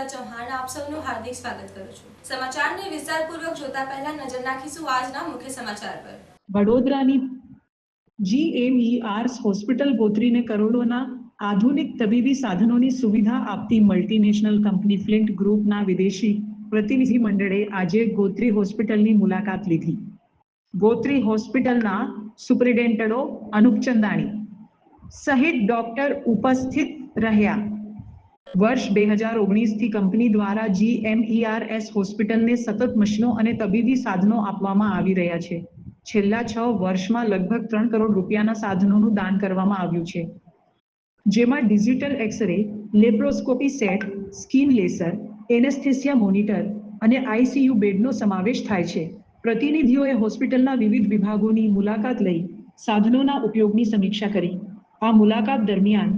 અર્પિતા ચૌહાણ આપ સૌનું હાર્દિક સ્વાગત કરું છું। સમાચારને વિસ્તારપૂર્વક જોતા પહેલા નજર નાખીશું આજના મુખ્ય સમાચાર પર। વડોદરાની GMERS હોસ્પિટલ ગોત્રીને કરોડોના આધુનિક તબીબી સાધનોની સુવિધા આપતી મલ્ટીનેશનલ કંપની ફ્લિન્ટ ગ્રુપના વિદેશી પ્રતિનિધિ મંડળે આજે ગોત્રી હોસ્પિટલની મુલાકાત લીધી। ગોત્રી હોસ્પિટલના સુપ્રિન્ટેન્ડન્ટ અનુપ ચંદાણી સહિત ડોક્ટર ઉપસ્થિત રહ્યા। વર્ષ 2019થી કંપની દ્વારા GMERS હોસ્પિટલને સતત મશીનો અને તબીબી સાધનો આપવામાં આવી રહ્યા છે। છેલ્લા 6 વર્ષમાં લગભગ 3 કરોડ રૂપિયાના સાધનોનું દાન કરવામાં આવ્યું છે, જેમાં digital X-ray, laparoscopy set, skin laser, anaesthesia monitor અને ICU બેડનો સમાવેશ થાય છે। પ્રતિનિધિઓએ હોસ્પિટલના વિવિધ વિભાગોની મુલાકાત લઈ સાધનોના ઉપયોગની સમીક્ષા કરી। આ મુલાકાત દરમિયાન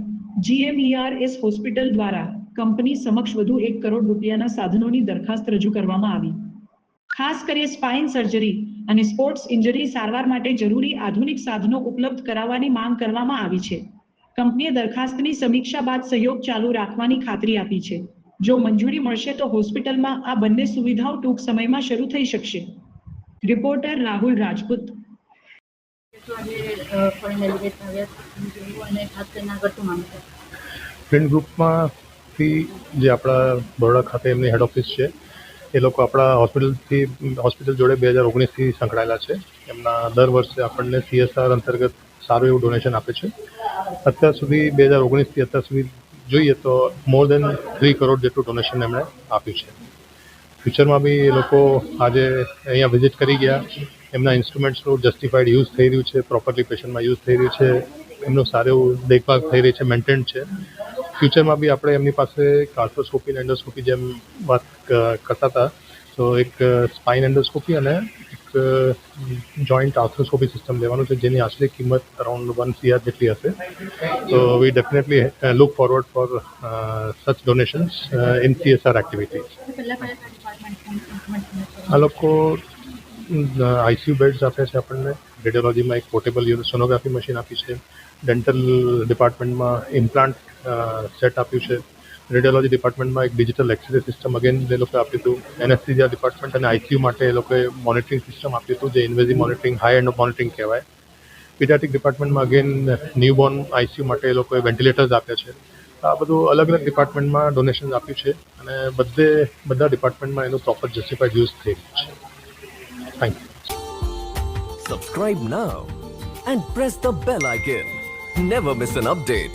GMERS હોસ્પિટલ દ્વારા કંપની સમક્ષ વધુ 1 કરોડ રૂપિયાના સાધનોની દરખાસ્ત રજૂ કરવામાં આવી। ખાસ કરીને સ્પાઇન સર્જરી અને સ્પોર્ટ્સ ઇન્જરી સારવાર માટે જરૂરી આધુનિક સાધનો ઉપલબ્ધ કરાવવાની માંગ કરવામાં આવી છે। કંપનીએ દરખાસ્તની સમીક્ષા બાદ સહયોગ ચાલુ રાખવાની ખાતરી આપી છે। જો મંજૂરી મળશે તો હોસ્પિટલમાં આ બંને સુવિધાઓ ટૂંક સમયમાં શરૂ થઈ શકશે। રિપોર્ટર રાહુલ રાજપૂત। ફ્લિન્ટ ગ્રુપમાંથી જે આપણા બરોડા ખાતે એમની હેડ ઓફિસ છે, એ લોકો આપણા હોસ્પિટલ જોડે 2019થી સંકળાયેલા છે। એમના દર વર્ષે આપણને CSR અંતર્ગત સારું એવું ડોનેશન આપે છે। અત્યાર સુધી 2019થી અત્યાર સુધી જોઈએ તો મોર દેન 3 કરોડ જેટલું ડોનેશન એમણે આપ્યું છે। ફ્યુચરમાં બી એ લોકો આજે અહીંયા વિઝિટ કરી ગયા। એમના ઇન્સ્ટ્રુમેન્ટ્સનું જસ્ટિફાઈડ યુઝ થઈ રહ્યું છે, પ્રોપરલી પેશન્ટમાં યુઝ થઈ રહ્યું છે, એમનું સારું એવું દેખભાળ થઈ રહી છે, મેન્ટેન છે। ફ્યુચરમાં બી આપણે એમની પાસે આર્થ્રોસ્કોપી અને એન્ડોસ્કોપી જેમ વાત કરતા હતા, તો એક સ્પાઇન એન્ડોસ્કોપી અને એક જોઈન્ટ આર્થ્રોસ્કોપી સિસ્ટમ લેવાનું છે, જેની આશરે કિંમત અરાઉન્ડ 1 CR જેટલી હશે। તો we definitely look forward for such donations in CSR activities. આ લોકો ICU બેડ્સ આપે છે આપણને, રેડિયોલોજીમાં એક પોર્ટેબલ સોનોગ્રાફી મશીન આપી છે, ડેન્ટલ ડિપાર્ટમેન્ટમાં ઇમ્પ્લાન્ટ સેટ આપ્યું છે, રેડિયોલોજી ડિપાર્ટમેન્ટમાં એક ડિજિટલ એક્સરે સિસ્ટમ અગેન એ લોકોએ આપ્યું હતું, એનેસ્થેસિયા ડિપાર્ટમેન્ટ અને ICU માટે એ લોકોએ મોનિટરિંગ સિસ્ટમ આપ્યું હતું, જે invasive monitoring, high and monitoring કહેવાય। પીડિયાટ્રિક ડિપાર્ટમેન્ટમાં અગેન ન્યૂબોર્ન ICU માટે એ લોકોએ વેન્ટિલેટર્સ આપ્યા છે। આ બધું અલગ અલગ ડિપાર્ટમેન્ટમાં ડોનેશન આપ્યું છે અને બધા ડિપાર્ટમેન્ટમાં એનું પ્રોપર જસ્ટિફાઈડ યુઝ થઈ રહ્યું છે। Thank you. Subscribe now and press the bell icon. Never miss an update.